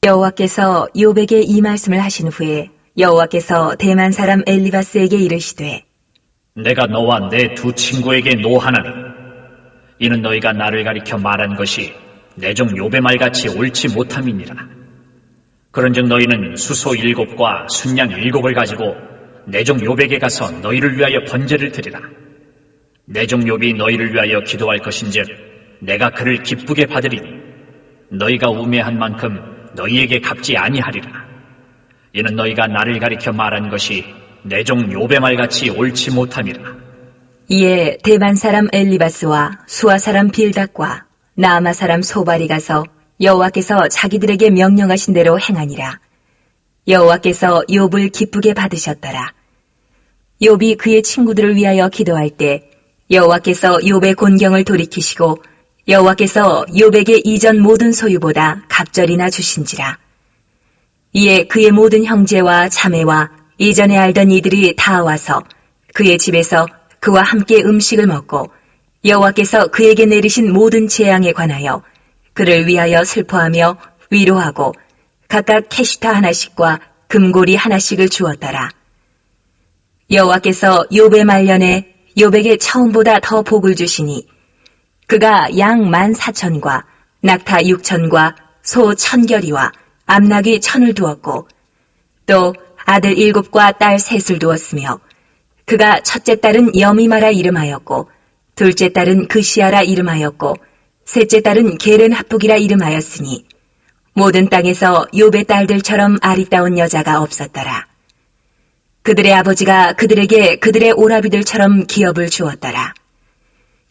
여호와께서 욥에게 이 말씀을 하신 후에 여호와께서 대만 사람 엘리바스에게 이르시되 내가 너와 내 두 친구에게 노하나니 이는 너희가 나를 가리켜 말한 것이 내 종 욥의 말같이 옳지 못함이니라. 그런즉 너희는 수소 7과 순양 7을 가지고 내 종 욥에게 가서 너희를 위하여 번제를 드리라. 내 종 욥이 너희를 위하여 기도할 것인즉 내가 그를 기쁘게 받으리니 너희가 우매한 만큼 너희에게 갚지 아니하리라. 이는 너희가 나를 가리켜 말한 것이 내 종 욥의 말같이 옳지 못함이라. 이에 대만 사람 엘리바스와 수아 사람 빌닷과 나아마 사람 소발이 가서 여호와께서 자기들에게 명령하신 대로 행하니라. 여호와께서 욥을 기쁘게 받으셨더라. 욥이 그의 친구들을 위하여 기도할 때 여호와께서 욥의 곤경을 돌이키시고 여호와께서 욥에게 이전 모든 소유보다 갑절이나 주신지라. 이에 그의 모든 형제와 자매와 이전에 알던 이들이 다 와서 그의 집에서 그와 함께 음식을 먹고 여호와께서 그에게 내리신 모든 재앙에 관하여 그를 위하여 슬퍼하며 위로하고 각각 캐시타 하나씩과 금고리 하나씩을 주었더라. 여호와께서 욥의 말년에 욥에게 처음보다 더 복을 주시니 그가 양 14,000과 낙타 6,000과 소 1,000결이와 암낙이 1,000을 두었고 또 아들 7과 딸 3을 두었으며 그가 첫째 딸은 여미마라 이름하였고 둘째 딸은 그시아라 이름하였고 셋째 딸은 게렌하북이라 이름하였으니 모든 땅에서 욥의 딸들처럼 아리따운 여자가 없었더라. 그들의 아버지가 그들에게 그들의 오라비들처럼 기업을 주었더라.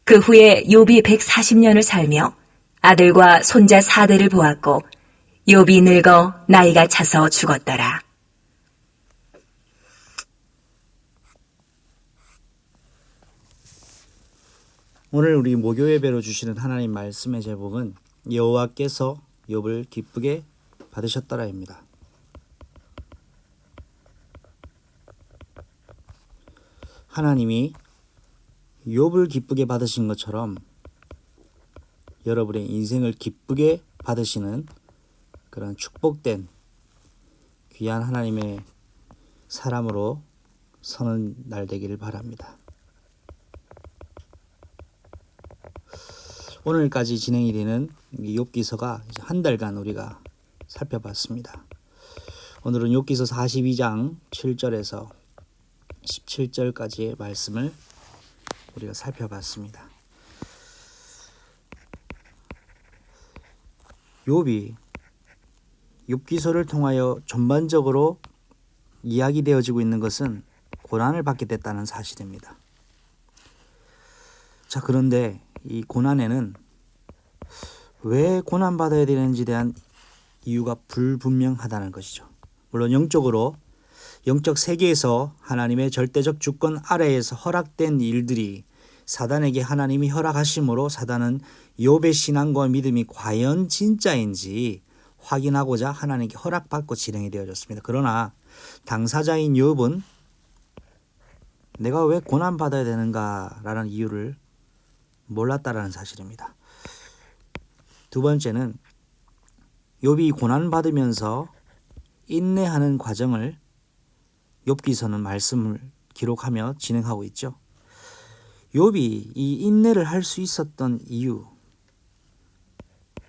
그 후에 욥이 140년을 살며 아들과 손자 4대를 보았고 욥이 늙어 나이가 차서 죽었더라. 오늘 우리 목요 예배로 주시는 하나님 말씀의 제목은 여호와께서 욥을 기쁘게 받으셨더라입니다. 하나님이 욥을 기쁘게 받으신 것처럼 여러분의 인생을 기쁘게 받으시는 그런 축복된 귀한 하나님의 사람으로 서는 날 되기를 바랍니다. 오늘까지 진행이 되는 욥기서가 한 달간 우리가 살펴봤습니다. 오늘은 욥기서 42장 7절에서 17절까지의 말씀을 우리가 살펴봤습니다. 욥이 욥기서를 통하여 전반적으로 이야기되어지고 있는 것은 고난을 받게 됐다는 사실입니다. 자, 그런데 이 고난에는 왜 고난받아야 되는지에 대한 이유가 불분명하다는 것이죠. 물론 영적 세계에서 하나님의 절대적 주권 아래에서 허락된 일들이 사단에게 하나님이 허락하심으로 사단은 욥의 신앙과 믿음이 과연 진짜인지 확인하고자 하나님께 허락받고 진행이 되어졌습니다. 그러나 당사자인 욥은 내가 왜 고난받아야 되는가라는 이유를 몰랐다라는 사실입니다. 두 번째는 욥이 고난받으면서 인내하는 과정을 욥기서는 말씀을 기록하며 진행하고 있죠. 욥이 이 인내를 할 수 있었던 이유,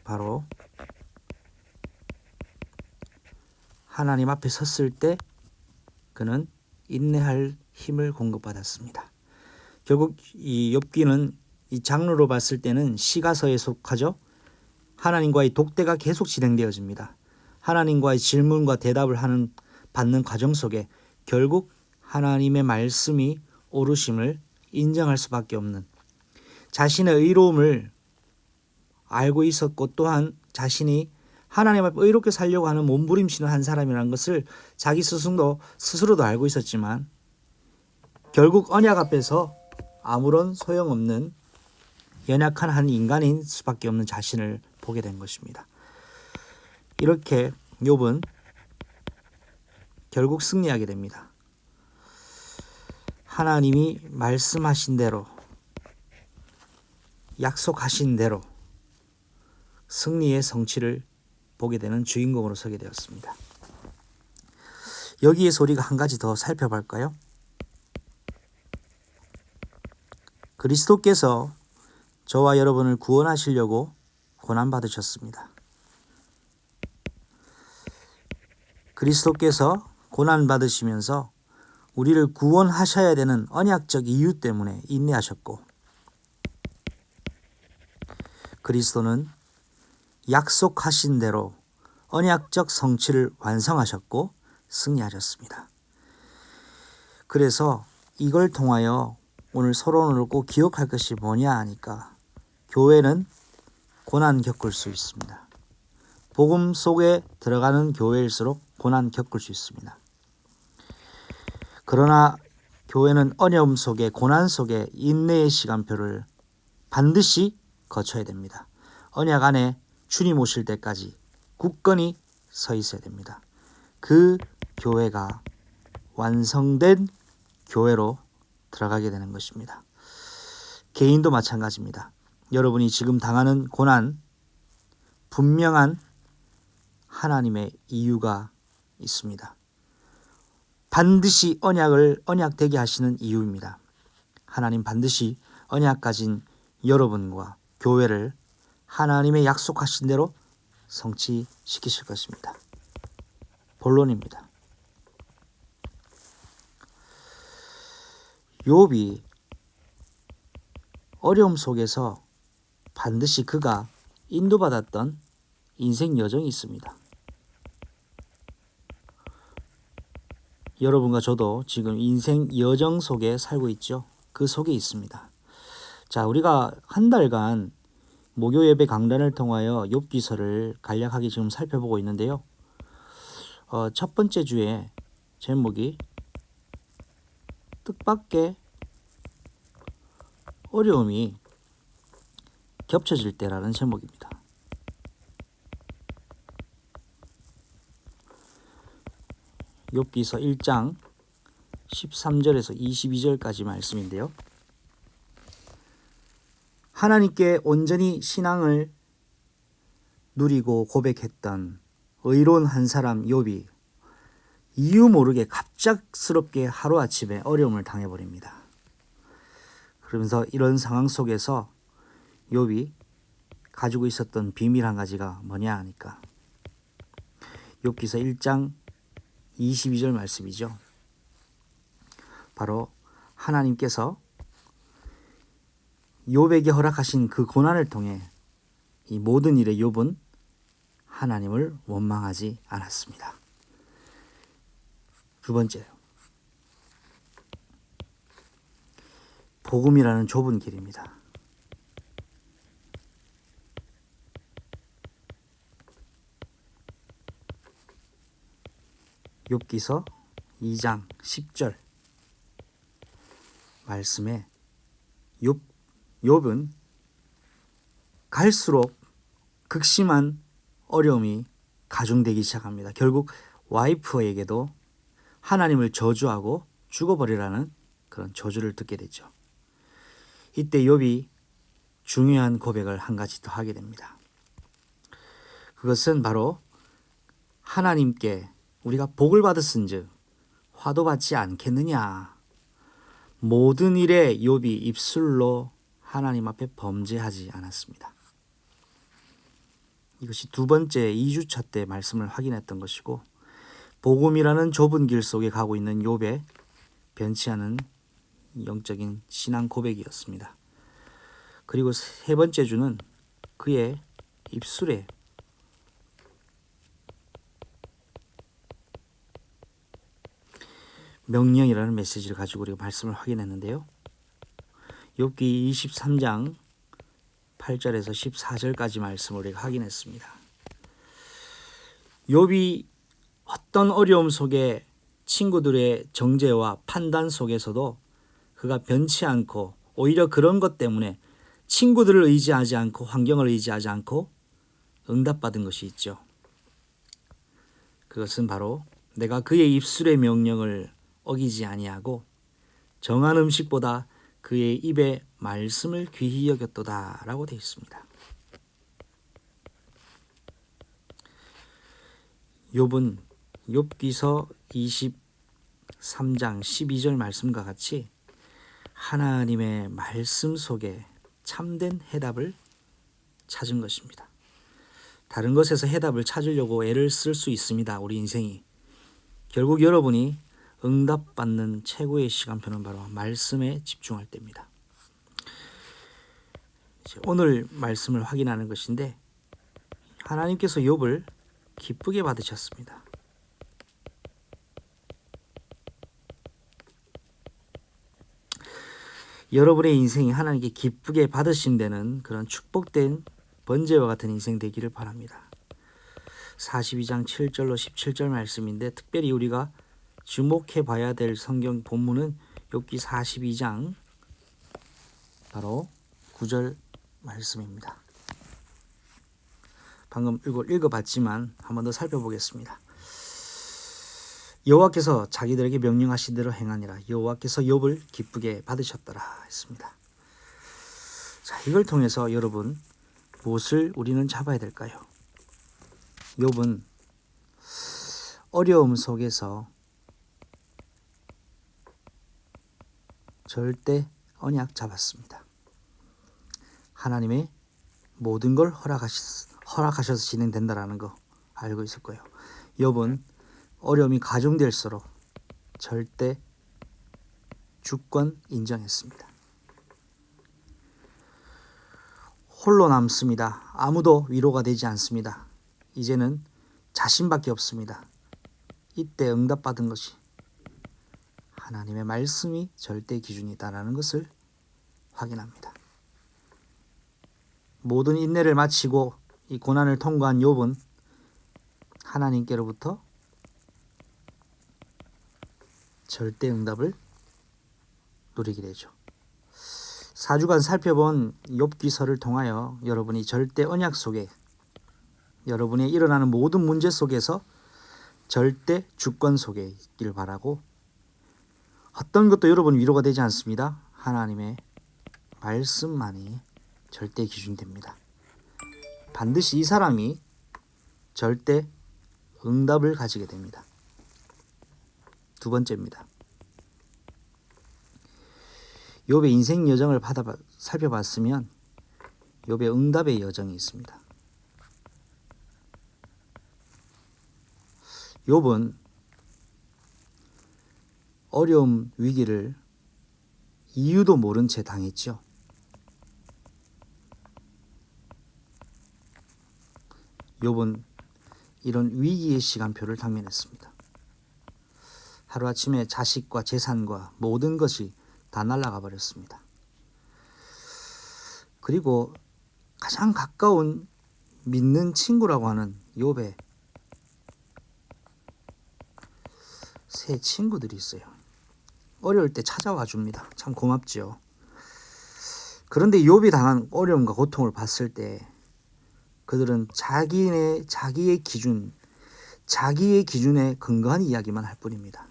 바로 하나님 앞에 섰을 때 그는 인내할 힘을 공급받았습니다. 결국 이 욥기는 이 장르로 봤을 때는 시가서에 속하죠. 하나님과의 독대가 계속 진행되어집니다. 하나님과의 질문과 대답을 받는 과정 속에 결국 하나님의 말씀이 옳으심을 인정할 수밖에 없는, 자신의 의로움을 알고 있었고 또한 자신이 하나님 앞에 의롭게 살려고 하는 몸부림치는 한 사람이라는 것을 자기 스스로도 알고 있었지만 결국 언약 앞에서 아무런 소용없는 연약한 한 인간인 수밖에 없는 자신을 보게 된 것입니다. 이렇게 욥은 결국 승리하게 됩니다. 하나님이 말씀하신 대로, 약속하신 대로 승리의 성취를 보게 되는 주인공으로 서게 되었습니다. 여기에서 우리가 한 가지 더 살펴볼까요? 그리스도께서 저와 여러분을 구원하시려고 고난받으셨습니다. 그리스도께서 고난받으시면서 우리를 구원하셔야 되는 언약적 이유 때문에 인내하셨고, 그리스도는 약속하신 대로 언약적 성취를 완성하셨고 승리하셨습니다. 그래서 이걸 통하여 오늘 서론으로 꼭 기억할 것이 뭐냐 하니까, 교회는 고난 겪을 수 있습니다. 복음 속에 들어가는 교회일수록 고난 겪을 수 있습니다. 그러나 교회는 어려움 속에, 고난 속에 인내의 시간표를 반드시 거쳐야 됩니다. 언약 안에 주님 오실 때까지 굳건히 서 있어야 됩니다. 그 교회가 완성된 교회로 들어가게 되는 것입니다. 개인도 마찬가지입니다. 여러분이 지금 당하는 고난, 분명한 하나님의 이유가 있습니다. 반드시 언약되게 하시는 이유입니다. 하나님 반드시 언약 가진 여러분과 교회를 하나님의 약속하신 대로 성취시키실 것입니다. 본론입니다. 욥이 어려움 속에서 반드시 그가 인도받았던 인생 여정이 있습니다. 여러분과 저도 지금 인생 여정 속에 살고 있죠. 그 속에 있습니다. 자, 우리가 한 달간 목요 예배 강단을 통하여 욥기서를 간략하게 지금 살펴보고 있는데요. 첫 번째 주에 제목이 뜻밖의 어려움이 겹쳐질 때라는 제목입니다. 욥기서 1장 13절에서 22절까지 말씀인데요. 하나님께 온전히 신앙을 누리고 고백했던 의로운 한 사람 욥이 이유 모르게 갑작스럽게 하루아침에 어려움을 당해버립니다. 그러면서 이런 상황 속에서 욥이 가지고 있었던 비밀 한 가지가 뭐냐 하니까 욥기서 1장 22절 말씀이죠. 바로 하나님께서 욥에게 허락하신 그 고난을 통해 이 모든 일에 욥은 하나님을 원망하지 않았습니다. 두 번째요. 복음이라는 좁은 길입니다. 욥기서 2장 10절 말씀에 욥은 갈수록 극심한 어려움이 가중되기 시작합니다. 결국 와이프에게도 하나님을 저주하고 죽어버리라는 그런 저주를 듣게 되죠. 이때 욥이 중요한 고백을 한 가지 더 하게 됩니다. 그것은 바로 하나님께 우리가 복을 받았은즉 화도 받지 않겠느냐. 모든 일에 욥이 입술로 하나님 앞에 범죄하지 않았습니다. 이것이 두 번째 2주차 때 말씀을 확인했던 것이고, 복음이라는 좁은 길 속에 가고 있는 욥의 변치 않은 영적인 신앙 고백이었습니다. 그리고 세 번째 주는 그의 입술에 명령이라는 메시지를 가지고 우리가 말씀을 확인했는데요. 욥기 23장 8절에서 14절까지 말씀을 우리가 확인했습니다. 욥이 어떤 어려움 속에 친구들의 정죄와 판단 속에서도 그가 변치 않고 오히려 그런 것 때문에 친구들을 의지하지 않고 환경을 의지하지 않고 응답받은 것이 있죠. 그것은 바로 내가 그의 입술의 명령을 어기지 아니하고 정한 음식보다 그의 입의 말씀을 귀히 여겼도다 라고 되어 있습니다. 욥은 욥기서 23장 12절 말씀과 같이 하나님의 말씀 속에 참된 해답을 찾은 것입니다. 다른 것에서 해답을 찾으려고 애를 쓸 수 있습니다. 우리 인생이. 결국 여러분이 응답받는 최고의 시간표는 바로 말씀에 집중할 때입니다. 오늘 말씀을 확인하는 것인데 하나님께서 욥을 기쁘게 받으셨습니다. 여러분의 인생이 하나님께 기쁘게 받으신 데는 그런 축복된 번제와 같은 인생 되기를 바랍니다. 42장 7절로 17절 말씀인데 특별히 우리가 주목해 봐야 될 성경 본문은 욥기 42장 바로 9절 말씀입니다. 방금 읽어봤지만 한 번 더 살펴보겠습니다. 여호와께서 자기들에게 명령하신 대로 행하니라. 여호와께서 욥을 기쁘게 받으셨더라 했습니다. 자, 이걸 통해서 여러분 무엇을 우리는 잡아야 될까요? 욥은 어려움 속에서 절대 언약 잡았습니다. 하나님의 모든 걸 허락하셔서 진행된다라는 거 알고 있을 거예요. 욥은 어려움이 가중될수록 절대 주권 인정했습니다. 홀로 남습니다. 아무도 위로가 되지 않습니다. 이제는 자신밖에 없습니다. 이때 응답받은 것이 하나님의 말씀이 절대 기준이다라는 것을 확인합니다. 모든 인내를 마치고 이 고난을 통과한 욥은 하나님께로부터 절대 응답을 누리게 되죠. 4주간 살펴본 욥기서를 통하여 여러분이 절대 언약 속에 여러분의 일어나는 모든 문제 속에서 절대 주권 속에 있기를 바라고 어떤 것도 여러분 위로가 되지 않습니다. 하나님의 말씀만이 절대 기준이 됩니다. 반드시 이 사람이 절대 응답을 가지게 됩니다. 두 번째입니다. 욥의 인생 여정을 살펴봤으면 욥의 응답의 여정이 있습니다. 욥은 어려움 위기를 이유도 모른 채 당했죠. 욥은 이런 위기의 시간표를 당면했습니다. 하루아침에 자식과 재산과 모든 것이 다 날아가 버렸습니다. 그리고 가장 가까운 믿는 친구라고 하는 욥의 세 친구들이 있어요. 어려울 때 찾아와 줍니다. 참 고맙죠. 그런데 욥이 당한 어려움과 고통을 봤을 때 그들은 자기의 기준에 근거한 이야기만 할 뿐입니다.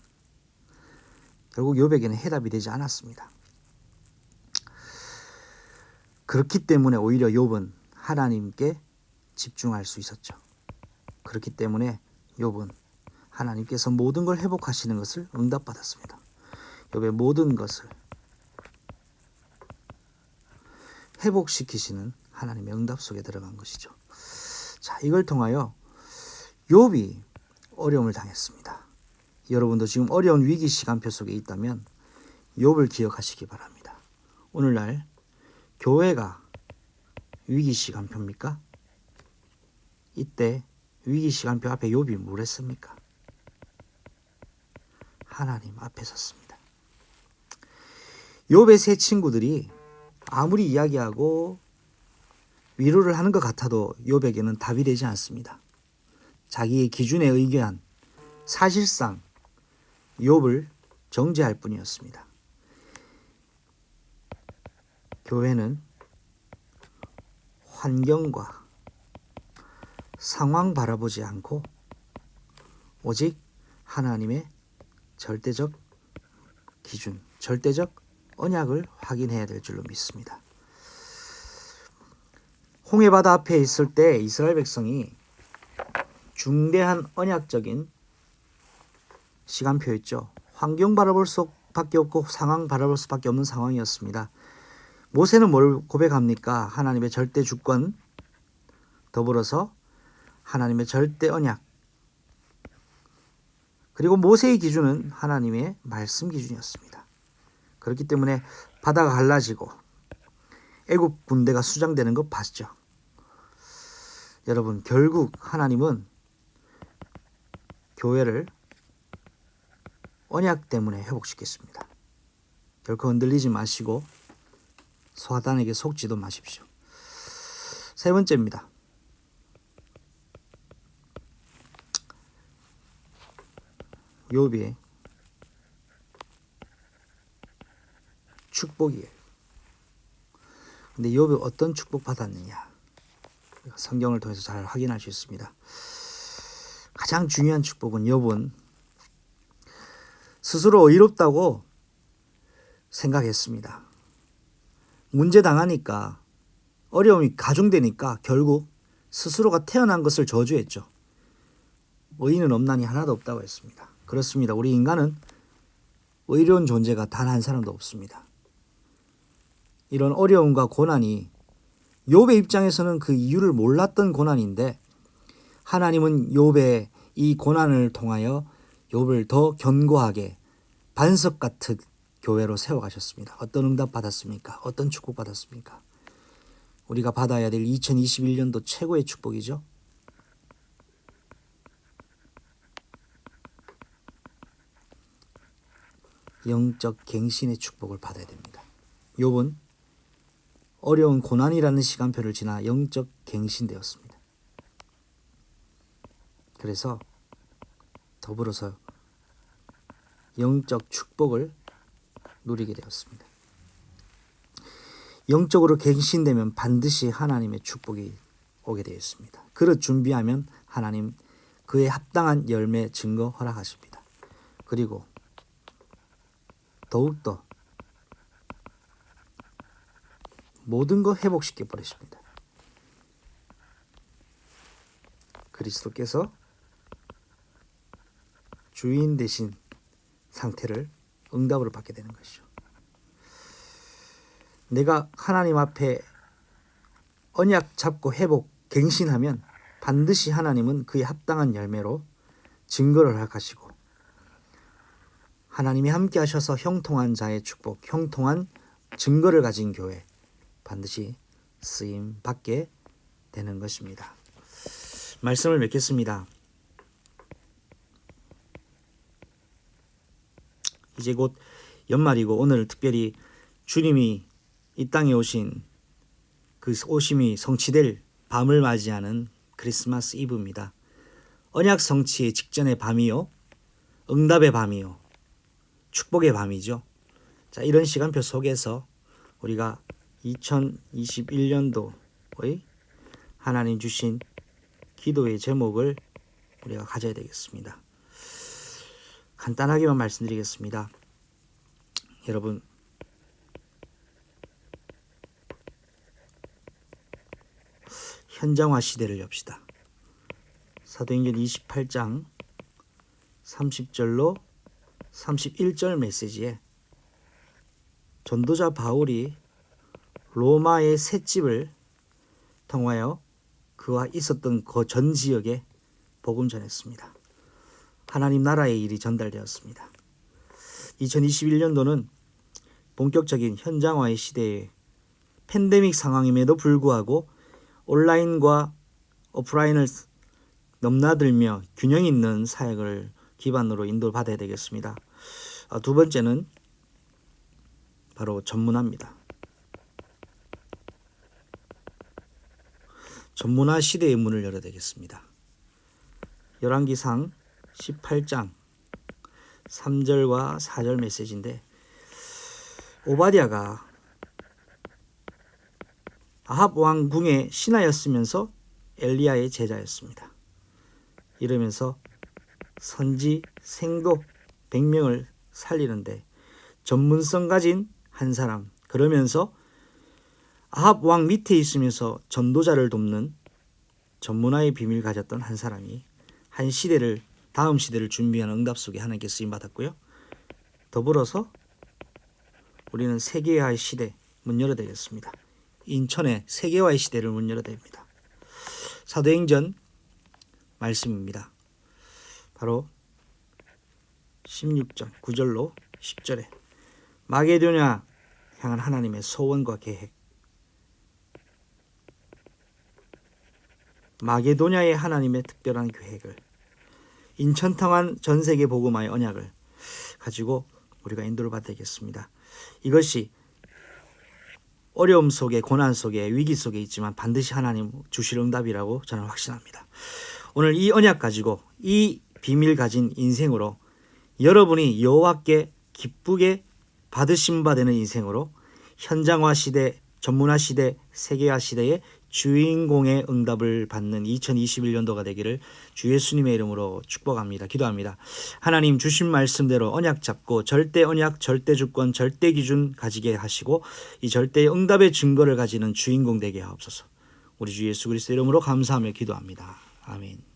결국 욥에게는 해답이 되지 않았습니다. 그렇기 때문에 오히려 욥은 하나님께 집중할 수 있었죠. 그렇기 때문에 욥은 하나님께서 모든 걸 회복하시는 것을 응답받았습니다. 욥의 모든 것을 회복시키시는 하나님의 응답 속에 들어간 것이죠. 자, 이걸 통하여 욥이 어려움을 당했습니다. 여러분도 지금 어려운 위기 시간표 속에 있다면 욥을 기억하시기 바랍니다. 오늘날 교회가 위기 시간표입니까? 이때 위기 시간표 앞에 욥이 뭘 했습니까? 하나님 앞에 섰습니다. 욥의 세 친구들이 아무리 이야기하고 위로를 하는 것 같아도 욥에게는 답이 되지 않습니다. 자기의 기준에 의거한 사실상 욥을 정죄할 뿐이었습니다. 교회는 환경과 상황 바라보지 않고 오직 하나님의 절대적 기준, 절대적 언약을 확인해야 될 줄로 믿습니다. 홍해바다 앞에 있을 때 이스라엘 백성이 중대한 언약적인 시간표였죠. 환경 바라볼 수밖에 없고 상황 바라볼 수밖에 없는 상황이었습니다. 모세는 뭘 고백합니까? 하나님의 절대 주권, 더불어서 하나님의 절대 언약, 그리고 모세의 기준은 하나님의 말씀 기준이었습니다. 그렇기 때문에 바다가 갈라지고 애국 군대가 수장되는 거 봤죠. 여러분, 결국 하나님은 교회를 언약 때문에 회복시켰습니다. 결코 흔들리지 마시고 사단에게 속지도 마십시오. 세 번째입니다. 욥의 축복이에요. 근데 욥이 어떤 축복 받았느냐? 성경을 통해서 잘 확인할 수 있습니다. 가장 중요한 축복은 욥은 스스로 의롭다고 생각했습니다. 문제 당하니까 어려움이 가중되니까 결국 스스로가 태어난 것을 저주했죠. 의인은 없나니 하나도 없다고 했습니다. 그렇습니다. 우리 인간은 의로운 존재가 단 한 사람도 없습니다. 이런 어려움과 고난이 욥의 입장에서는 그 이유를 몰랐던 고난인데 하나님은 욥의 이 고난을 통하여 욥을 더 견고하게 반석 같은 교회로 세워가셨습니다. 어떤 응답 받았습니까? 어떤 축복 받았습니까? 우리가 받아야 될 2021년도 최고의 축복이죠. 영적 갱신의 축복을 받아야 됩니다. 욥은 어려운 고난이라는 시간표를 지나 영적 갱신되었습니다. 그래서 더불어서 영적 축복을 누리게 되었습니다. 영적으로 갱신되면 반드시 하나님의 축복이 오게 되어 있습니다. 그릇 준비하면 하나님 그에 합당한 열매 증거 허락하십니다. 그리고 더욱더 모든 것 회복시켜 버리십니다. 그리스도께서 주인 되신 상태를 응답으로 받게 되는 것이죠. 내가 하나님 앞에 언약 잡고 회복, 갱신하면 반드시 하나님은 그에 합당한 열매로 증거를 허락하시고 하나님이 함께 하셔서 형통한 자의 축복, 형통한 증거를 가진 교회 반드시 쓰임 받게 되는 것입니다. 말씀을 맺겠습니다. 이제 곧 연말이고 오늘 특별히 주님이 이 땅에 오신 그 오심이 성취될 밤을 맞이하는 크리스마스 이브입니다. 언약 성취의 직전의 밤이요, 응답의 밤이요, 축복의 밤이죠. 자, 이런 시간표 속에서 우리가 2021년도의 하나님 주신 기도의 제목을 우리가 가져야 되겠습니다. 간단하게만 말씀드리겠습니다. 여러분, 현장화 시대를 엽시다. 사도행전 28장 30절로 31절 메시지에 전도자 바울이 로마의 셋집을 통하여 그와 있었던 그 전 지역에 복음 전했습니다. 하나님 나라의 일이 전달되었습니다. 2021년도는 본격적인 현장화의 시대에 팬데믹 상황임에도 불구하고 온라인과 오프라인을 넘나들며 균형 있는 사역을 기반으로 인도받아야 되겠습니다. 두 번째는 바로 전문화입니다. 전문화 시대의 문을 열어야 되겠습니다. 열왕기상 18장 3절과 4절 메시지인데 오바댜가 아합 왕 궁의 신하였으면서 엘리야의 제자였습니다. 이러면서 선지 생도 100명을 살리는데 전문성 가진 한 사람, 그러면서 아합 왕 밑에 있으면서 전도자를 돕는 전문화의 비밀을 가졌던 한 사람이 한 시대를 다음 시대를 준비하는 응답 속에 하나님께 쓰임 받았고요. 더불어서 우리는 세계화의 시대 문 열어야 되겠습니다. 인천의 세계화의 시대를 문 열어야 됩니다. 사도행전 말씀입니다. 바로 16장 9절로 10절에 마게도냐 향한 하나님의 소원과 계획, 마게도냐의 하나님의 특별한 계획을, 인천 통한 전 세계 복음화의 언약을 가지고 우리가 인도를 받아야겠습니다. 이것이 어려움 속에, 고난 속에, 위기 속에 있지만 반드시 하나님 주실 응답이라고 저는 확신합니다. 오늘 이 언약 가지고, 이 비밀 가진 인생으로 여러분이 여호와께 기쁘게 받으심 받는 인생으로 현장화 시대, 전문화 시대, 세계화 시대의 주인공의 응답을 받는 2021년도가 되기를 주 예수님의 이름으로 축복합니다. 기도합니다. 하나님 주신 말씀대로 언약 잡고 절대 언약, 절대 주권, 절대 기준 가지게 하시고 이 절대 응답의 증거를 가지는 주인공 되게 하옵소서. 우리 주 예수 그리스도 이름으로 감사하며 기도합니다. 아멘.